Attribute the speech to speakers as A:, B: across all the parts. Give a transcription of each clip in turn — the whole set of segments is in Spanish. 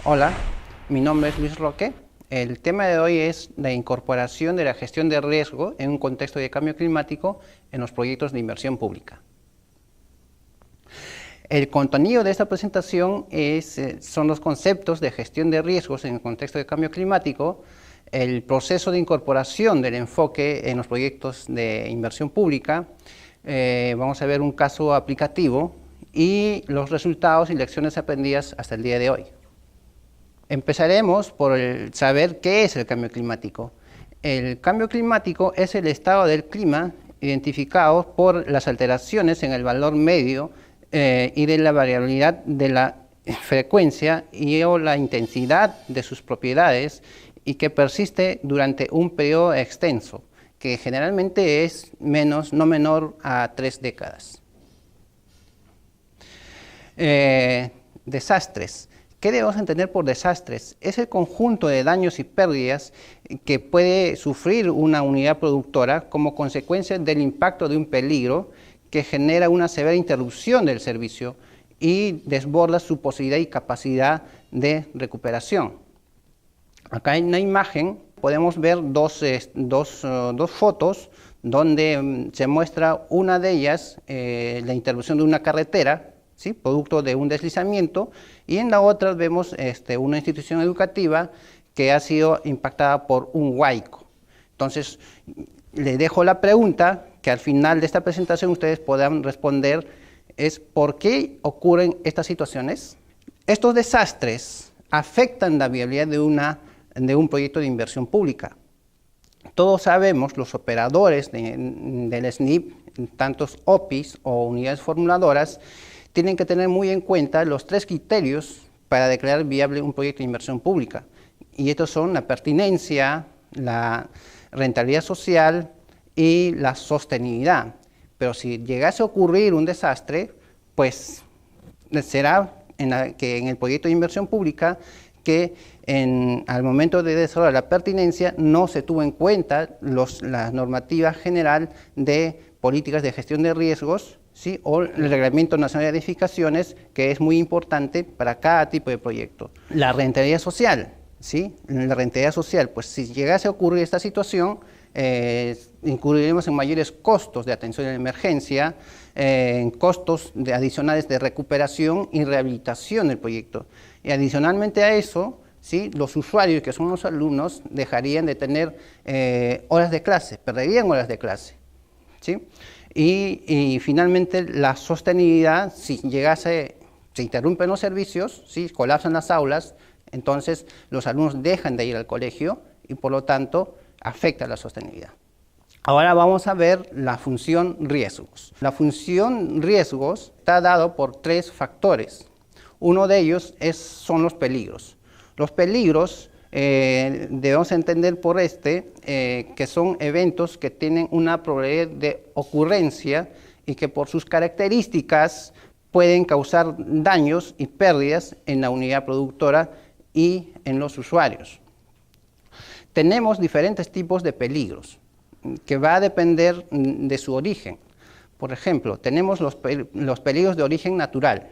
A: Hola, mi nombre es Luis Roque. El tema de hoy es la incorporación de la gestión de riesgo en un contexto de cambio climático en los proyectos de inversión pública. El contenido de esta presentación son los conceptos de gestión de riesgos en el contexto de cambio climático, el proceso de incorporación del enfoque en los proyectos de inversión pública, vamos a ver un caso aplicativo y los resultados y lecciones aprendidas hasta el día de hoy. Empezaremos por saber qué es el cambio climático. El cambio climático es el estado del clima identificado por las alteraciones en el valor medio y de la variabilidad de la frecuencia o la intensidad de sus propiedades y que persiste durante un periodo extenso, que generalmente es no menor a 3 décadas. Desastres. ¿Qué debemos entender por desastres? Es el conjunto de daños y pérdidas que puede sufrir una unidad productora como consecuencia del impacto de un peligro que genera una severa interrupción del servicio y desborda su posibilidad y capacidad de recuperación. Acá en la imagen podemos ver dos fotos donde se muestra una de ellas, la interrupción de una carretera, ¿sí?, producto de un deslizamiento, y en la otra vemos una institución educativa que ha sido impactada por un huaico. Entonces, les dejo la pregunta que al final de esta presentación ustedes podrán responder, es ¿por qué ocurren estas situaciones? Estos desastres afectan la viabilidad de un proyecto de inversión pública. Todos sabemos, los operadores del SNIP, tantos OPIs o unidades formuladoras, tienen que tener muy en cuenta los 3 criterios para declarar viable un proyecto de inversión pública. Y estos son la pertinencia, la rentabilidad social y la sostenibilidad. Pero si llegase a ocurrir un desastre, pues será en el proyecto de inversión pública que al momento de desarrollar la pertinencia no se tuvo en cuenta la normativa general de políticas de gestión de riesgos, ¿sí?, o el Reglamento Nacional de Edificaciones, que es muy importante para cada tipo de proyecto. La rentabilidad social, ¿sí? La rentabilidad social, pues si llegase a ocurrir esta situación, incurriremos en mayores costos de atención a la emergencia, en costos adicionales de recuperación y rehabilitación del proyecto. Y adicionalmente a eso, ¿sí?, los usuarios, que son los alumnos, dejarían de tener horas de clase, perderían horas de clase, ¿sí? Y finalmente la sostenibilidad, si se interrumpen los servicios, ¿sí?, colapsan las aulas, entonces los alumnos dejan de ir al colegio y por lo tanto afecta la sostenibilidad. Ahora vamos a ver la función riesgos. La función riesgos está dado por 3 factores. Uno de ellos son los peligros. Los peligros debemos entender por que son eventos que tienen una probabilidad de ocurrencia y que por sus características pueden causar daños y pérdidas en la unidad productora y en los usuarios. Tenemos diferentes tipos de peligros que va a depender de su origen. Por ejemplo, tenemos los peligros de origen natural,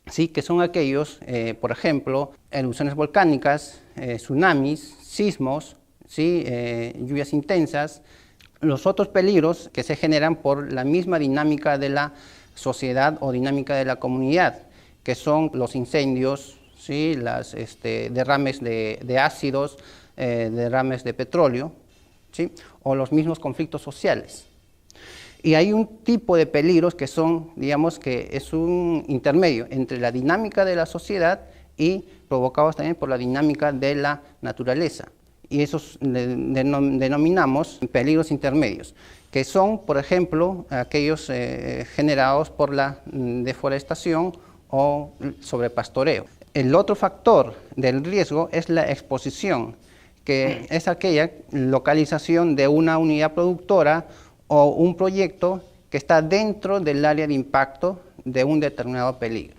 A: ¿sí?, que son aquellos, por ejemplo, erupciones volcánicas, tsunamis, sismos, ¿sí?, lluvias intensas. Los otros peligros que se generan por la misma dinámica de la sociedad o dinámica de la comunidad, que son los incendios, ¿sí?, las derrames de ácidos, derrames de petróleo, ¿sí?, o los mismos conflictos sociales. Y hay un tipo de peligros que son, digamos, que es un intermedio entre la dinámica de la sociedad y provocados también por la dinámica de la naturaleza. Y esos denominamos peligros intermedios, que son, por ejemplo, aquellos generados por la deforestación o sobrepastoreo. El otro factor del riesgo es la exposición, que es aquella localización de una unidad productora o un proyecto que está dentro del área de impacto de un determinado peligro.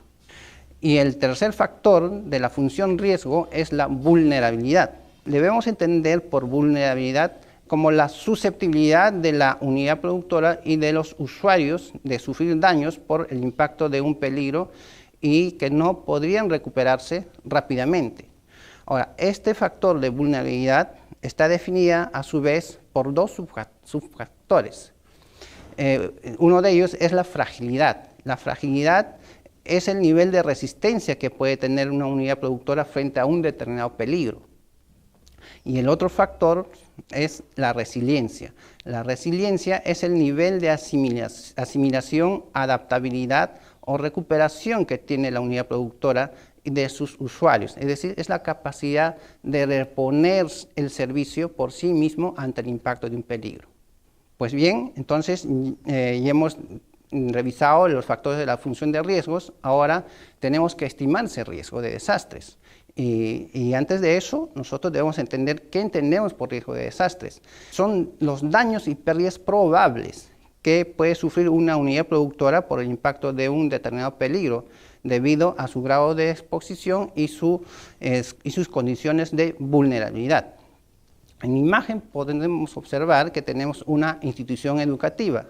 A: Y el tercer factor de la función riesgo es la vulnerabilidad. Debemos entender por vulnerabilidad como la susceptibilidad de la unidad productora y de los usuarios de sufrir daños por el impacto de un peligro y que no podrían recuperarse rápidamente. Ahora, este factor de vulnerabilidad está definida a su vez por dos subfactores. Uno de ellos es la fragilidad. La fragilidad es el nivel de resistencia que puede tener una unidad productora frente a un determinado peligro. Y el otro factor es la resiliencia. La resiliencia es el nivel de asimilación, adaptabilidad o recuperación que tiene la unidad productora de sus usuarios. Es decir, es la capacidad de reponer el servicio por sí mismo ante el impacto de un peligro. Pues bien, entonces ya hemos revisado los factores de la función de riesgos. Ahora tenemos que estimar ese riesgo de desastres. Y antes de eso, nosotros debemos entender qué entendemos por riesgo de desastres. Son los daños y pérdidas probables que puede sufrir una unidad productora por el impacto de un determinado peligro, debido a su grado de exposición y sus condiciones de vulnerabilidad. En la imagen podemos observar que tenemos una institución educativa,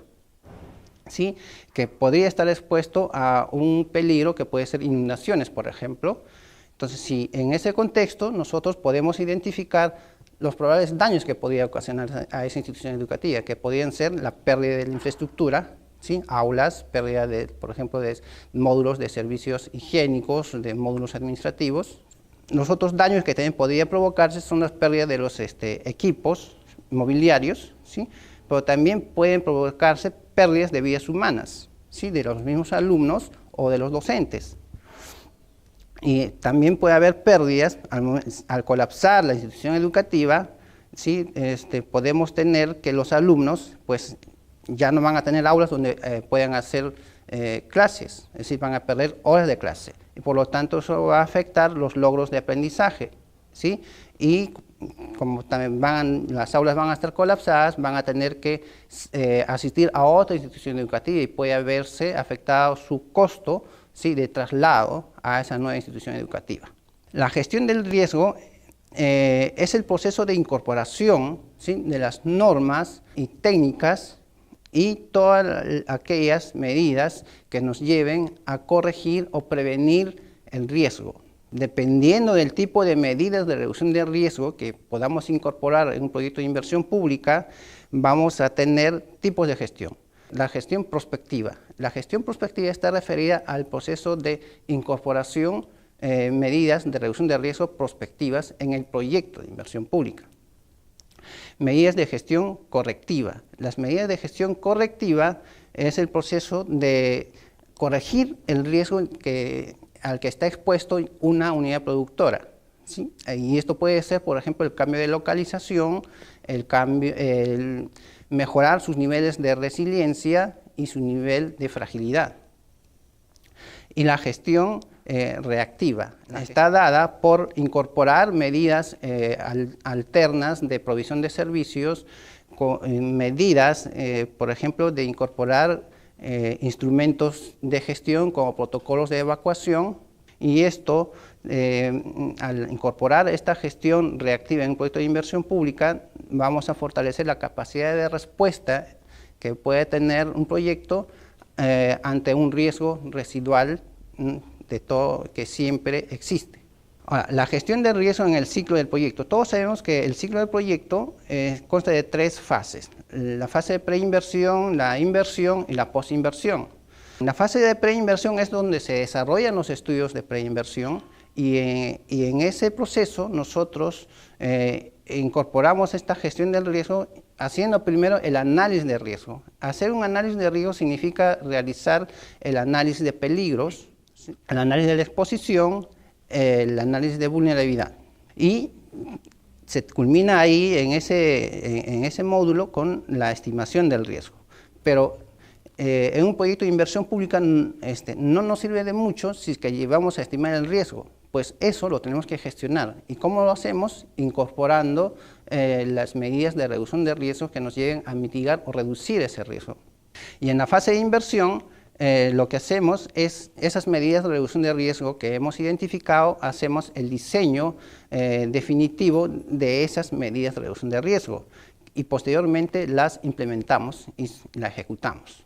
A: ¿sí?, que podría estar expuesto a un peligro que puede ser inundaciones, por ejemplo. Entonces, si en ese contexto nosotros podemos identificar los probables daños que podría ocasionar a esa institución educativa, que podrían ser la pérdida de la infraestructura, ¿sí?, aulas, pérdida por ejemplo, de módulos de servicios higiénicos, de módulos administrativos. Los otros daños que también podría provocarse son las pérdidas de los equipos mobiliarios, ¿sí?, pero también pueden provocarse pérdidas de vidas humanas, ¿sí?, de los mismos alumnos o de los docentes. Y también puede haber pérdidas al colapsar la institución educativa, ¿sí? Podemos tener que los alumnos pues, ya no van a tener aulas donde puedan hacer clases, es decir, van a perder horas de clase. Y por lo tanto eso va a afectar los logros de aprendizaje, ¿sí? Y como también las aulas van a estar colapsadas, van a tener que asistir a otra institución educativa y puede verse afectado su costo, ¿sí?, de traslado a esa nueva institución educativa. La gestión del riesgo es el proceso de incorporación, ¿sí?, de las normas y técnicas y todas aquellas medidas que nos lleven a corregir o prevenir el riesgo. Dependiendo del tipo de medidas de reducción de riesgo que podamos incorporar en un proyecto de inversión pública, vamos a tener tipos de gestión. La gestión prospectiva. La gestión prospectiva está referida al proceso de incorporación medidas de reducción de riesgo prospectivas en el proyecto de inversión pública. Medidas de gestión correctiva. Las medidas de gestión correctiva es el proceso de corregir el riesgo al que está expuesto una unidad productora, ¿sí? Y esto puede ser, por ejemplo, el cambio de localización, el mejorar sus niveles de resiliencia y su nivel de fragilidad. Y la gestión reactiva está dada por incorporar medidas alternas de provisión de servicios, medidas, por ejemplo, de incorporar instrumentos de gestión como protocolos de evacuación, y esto, al incorporar esta gestión reactiva en un proyecto de inversión pública, vamos a fortalecer la capacidad de respuesta que puede tener un proyecto ante un riesgo residual de todo que siempre existe. Ahora, la gestión del riesgo en el ciclo del proyecto. Todos sabemos que el ciclo del proyecto consta de 3 fases. La fase de preinversión, la inversión y la postinversión. La fase de preinversión es donde se desarrollan los estudios de preinversión y en ese proceso nosotros incorporamos esta gestión del riesgo haciendo primero el análisis de riesgo. Hacer un análisis de riesgo significa realizar el análisis de peligros, el análisis de la exposición, el análisis de vulnerabilidad. Y se culmina ahí en ese módulo con la estimación del riesgo. Pero en un proyecto de inversión pública no nos sirve de mucho si es que llevamos a estimar el riesgo, pues eso lo tenemos que gestionar. ¿Y cómo lo hacemos? Incorporando las medidas de reducción de riesgo que nos lleven a mitigar o reducir ese riesgo. Y en la fase de inversión, lo que hacemos es esas medidas de reducción de riesgo que hemos identificado, hacemos el diseño definitivo de esas medidas de reducción de riesgo y posteriormente las implementamos y las ejecutamos.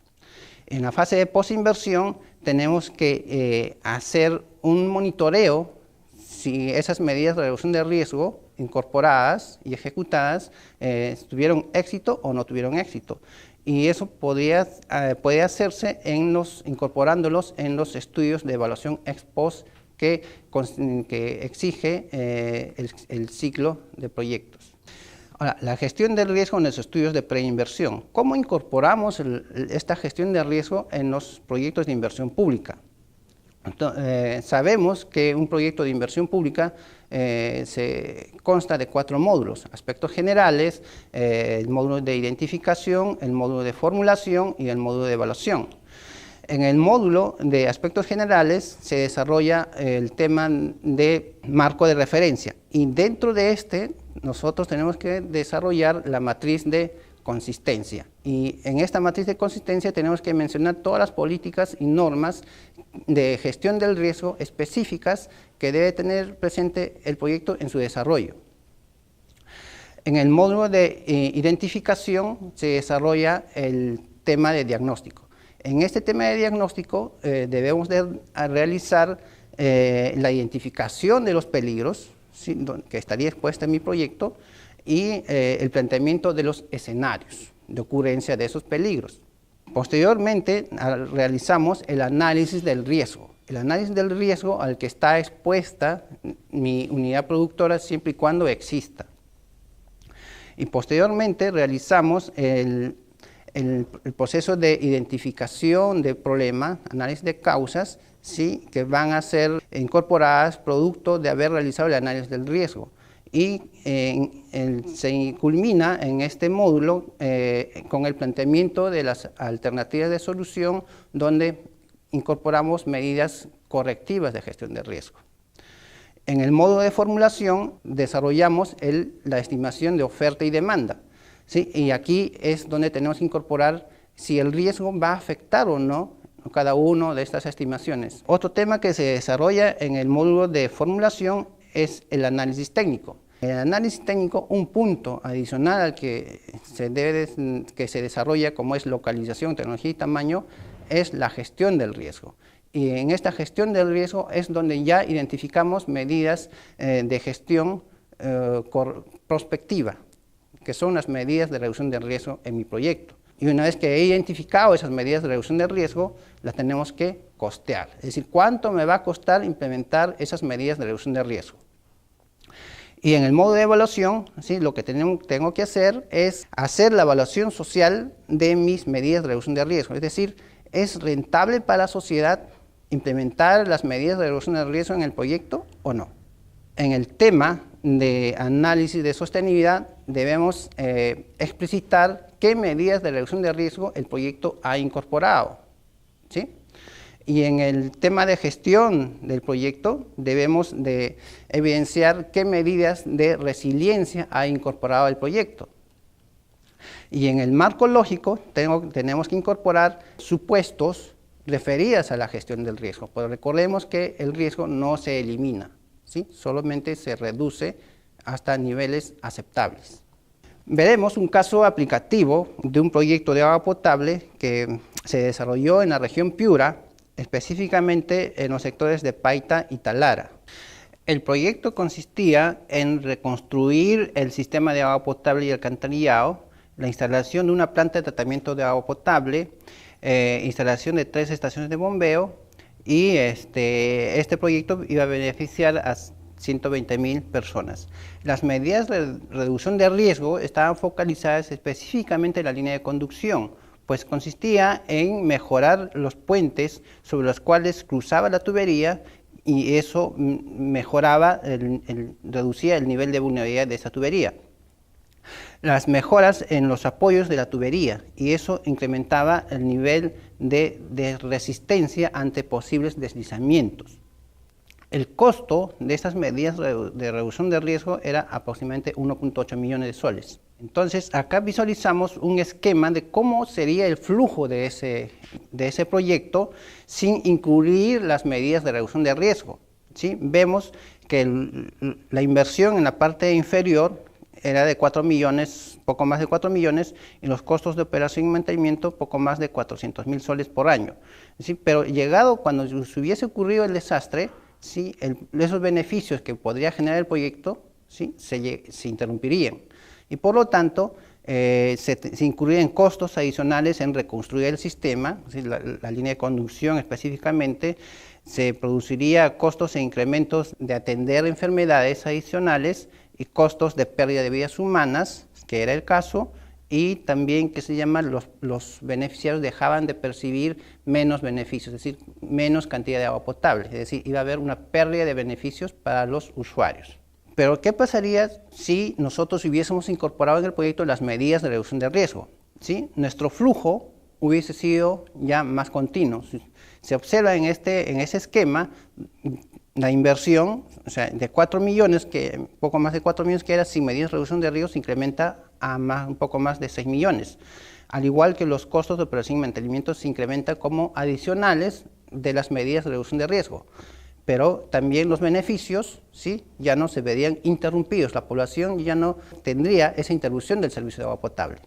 A: En la fase de posinversión tenemos que hacer un monitoreo si esas medidas de reducción de riesgo incorporadas y ejecutadas tuvieron éxito o no tuvieron éxito. Y eso puede hacerse incorporándolos en los estudios de evaluación ex post que exige el ciclo de proyectos. Ahora, la gestión del riesgo en los estudios de preinversión. ¿Cómo incorporamos esta gestión de riesgo en los proyectos de inversión pública? Entonces, sabemos que un proyecto de inversión pública se consta de 4 módulos: aspectos generales, el módulo de identificación, el módulo de formulación y el módulo de evaluación. En el módulo de aspectos generales se desarrolla el tema de marco de referencia, y dentro de este nosotros tenemos que desarrollar la matriz de consistencia, y en esta matriz de consistencia tenemos que mencionar todas las políticas y normas de gestión del riesgo específicas que debe tener presente el proyecto en su desarrollo. En el módulo de identificación se desarrolla el tema de diagnóstico. En este tema de diagnóstico debemos de realizar la identificación de los peligros, ¿sí?, que estaría expuesta en mi proyecto, y el planteamiento de los escenarios de ocurrencia de esos peligros. Posteriormente realizamos el análisis del riesgo. El análisis del riesgo al que está expuesta mi unidad productora siempre y cuando exista. Y posteriormente realizamos el proceso de identificación de problema, análisis de causas, ¿sí?, que van a ser incorporadas producto de haber realizado el análisis del riesgo. Y se culmina en este módulo con el planteamiento de las alternativas de solución, donde incorporamos medidas correctivas de gestión de riesgo. En el módulo de formulación desarrollamos la estimación de oferta y demanda, ¿sí? Y aquí es donde tenemos que incorporar si el riesgo va a afectar o no cada una de estas estimaciones. Otro tema que se desarrolla en el módulo de formulación es el análisis técnico. El análisis técnico, un punto adicional al que se desarrolla, como es localización, tecnología y tamaño, es la gestión del riesgo. Y en esta gestión del riesgo es donde ya identificamos medidas de gestión prospectiva, que son las medidas de reducción de riesgo en mi proyecto. Y una vez que he identificado esas medidas de reducción de riesgo, las tenemos que costear. Es decir, ¿cuánto me va a costar implementar esas medidas de reducción de riesgo? Y en el modo de evaluación, ¿sí?, lo que tengo que hacer es hacer la evaluación social de mis medidas de reducción de riesgo. Es decir, ¿es rentable para la sociedad implementar las medidas de reducción de riesgo en el proyecto o no? En el tema de análisis de sostenibilidad debemos explicitar qué medidas de reducción de riesgo el proyecto ha incorporado, ¿sí? Y en el tema de gestión del proyecto debemos de evidenciar qué medidas de resiliencia ha incorporado el proyecto. Y en el marco lógico tenemos que incorporar supuestos referidos a la gestión del riesgo. Pero recordemos que el riesgo no se elimina, ¿sí?, solamente se reduce hasta niveles aceptables. Veremos un caso aplicativo de un proyecto de agua potable que se desarrolló en la región Piura, específicamente en los sectores de Paita y Talara. El proyecto consistía en reconstruir el sistema de agua potable y alcantarillado, la instalación de una planta de tratamiento de agua potable, instalación de 3 estaciones de bombeo, y este proyecto iba a beneficiar a 120.000 personas. Las medidas de reducción de riesgo estaban focalizadas específicamente en la línea de conducción, pues consistía en mejorar los puentes sobre los cuales cruzaba la tubería, y eso reducía el nivel de vulnerabilidad de esa tubería. Las mejoras en los apoyos de la tubería, y eso incrementaba el nivel de resistencia ante posibles deslizamientos. El costo de estas medidas de reducción de riesgo era aproximadamente 1.8 millones de soles. Entonces, acá visualizamos un esquema de cómo sería el flujo de ese proyecto sin incluir las medidas de reducción de riesgo, ¿sí? Vemos que la inversión en la parte inferior era de 4 millones, poco más de 4 millones, y los costos de operación y mantenimiento poco más de 400.000 soles por año. ¿Sí? Pero llegado cuando se hubiese ocurrido el desastre, ¿sí? Esos beneficios que podría generar el proyecto, ¿sí? se interrumpirían. Y por lo tanto, se incurrirían costos adicionales en reconstruir el sistema, ¿sí? la línea de conducción específicamente, se produciría costos e incrementos de atender enfermedades adicionales y costos de pérdida de vidas humanas, que era el caso, y también que se llama los beneficiarios dejaban de percibir menos beneficios, es decir, menos cantidad de agua potable, es decir, iba a haber una pérdida de beneficios para los usuarios. Pero ¿qué pasaría si nosotros hubiésemos incorporado en el proyecto las medidas de reducción de riesgo? ¿Sí? Nuestro flujo hubiese sido ya más continuo. Se observa en ese esquema la inversión, o sea, de 4 millones, poco más de 4 millones que era sin medidas de reducción de riesgo, se incrementa a un poco más de 6 millones. Al igual que los costos de operación y mantenimiento se incrementan como adicionales de las medidas de reducción de riesgo. Pero también los beneficios, ¿sí? Ya no se verían interrumpidos, la población ya no tendría esa interrupción del servicio de agua potable.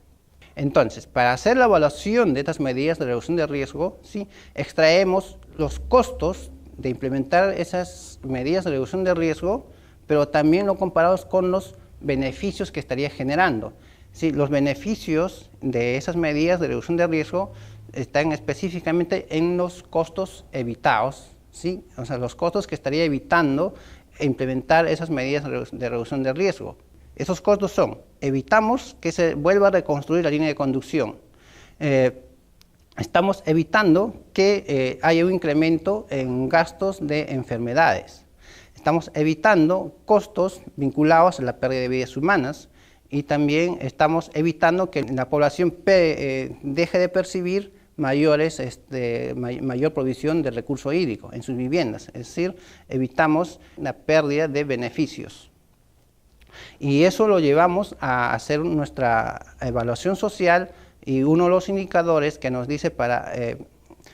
A: Entonces, para hacer la evaluación de estas medidas de reducción de riesgo, ¿sí? Extraemos los costos de implementar esas medidas de reducción de riesgo, pero también lo comparamos con los beneficios que estaría generando. ¿Sí? Los beneficios de esas medidas de reducción de riesgo están específicamente en los costos evitados, ¿sí? O sea, los costos que estaría evitando implementar esas medidas de reducción de riesgo. Esos costos son, evitamos que se vuelva a reconstruir la línea de conducción. Estamos evitando que haya un incremento en gastos de enfermedades. Estamos evitando costos vinculados a la pérdida de vidas humanas y también estamos evitando que la población deje de percibir mayor provisión de recurso hídrico en sus viviendas. Es decir, evitamos la pérdida de beneficios. Y eso lo llevamos a hacer nuestra evaluación social y uno de los indicadores que nos dice para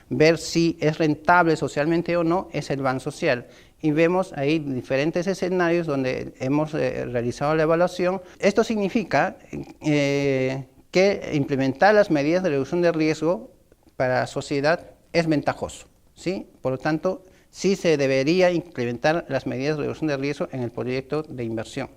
A: ver si es rentable socialmente o no es el BAN social. Y vemos ahí diferentes escenarios donde hemos realizado la evaluación. Esto significa que implementar las medidas de reducción de riesgo para la sociedad es ventajoso, ¿sí? Por lo tanto, sí se debería implementar las medidas de reducción de riesgo en el proyecto de inversión.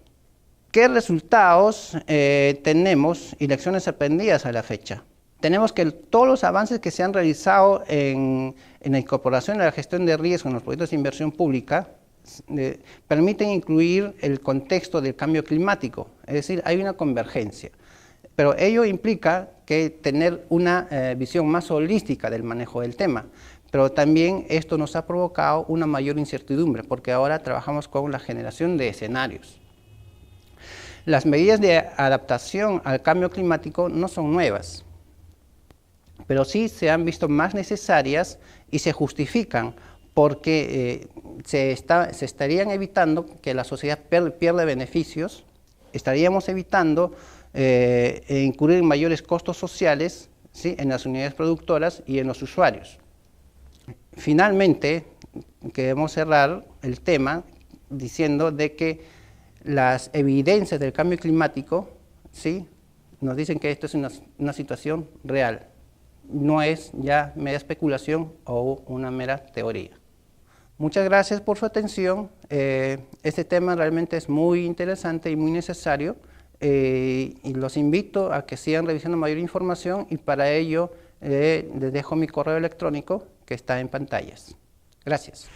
A: ¿Qué resultados tenemos y lecciones aprendidas a la fecha? Tenemos que todos los avances que se han realizado en la incorporación de la gestión de riesgo en los proyectos de inversión pública permiten incluir el contexto del cambio climático, es decir, hay una convergencia. Pero ello implica que tener una visión más holística del manejo del tema. Pero también esto nos ha provocado una mayor incertidumbre, porque ahora trabajamos con la generación de escenarios. Las medidas de adaptación al cambio climático no son nuevas, pero sí se han visto más necesarias y se justifican porque se estarían evitando que la sociedad pierda beneficios, estaríamos evitando incurrir en mayores costos sociales, ¿sí? En las unidades productoras y en los usuarios. Finalmente, queremos cerrar el tema diciendo de que las evidencias del cambio climático, ¿sí? Nos dicen que esto es una situación real, no es ya mera especulación o una mera teoría. Muchas gracias por su atención. Este tema realmente es muy interesante y muy necesario y los invito a que sigan revisando mayor información y para ello les dejo mi correo electrónico que está en pantallas. Gracias.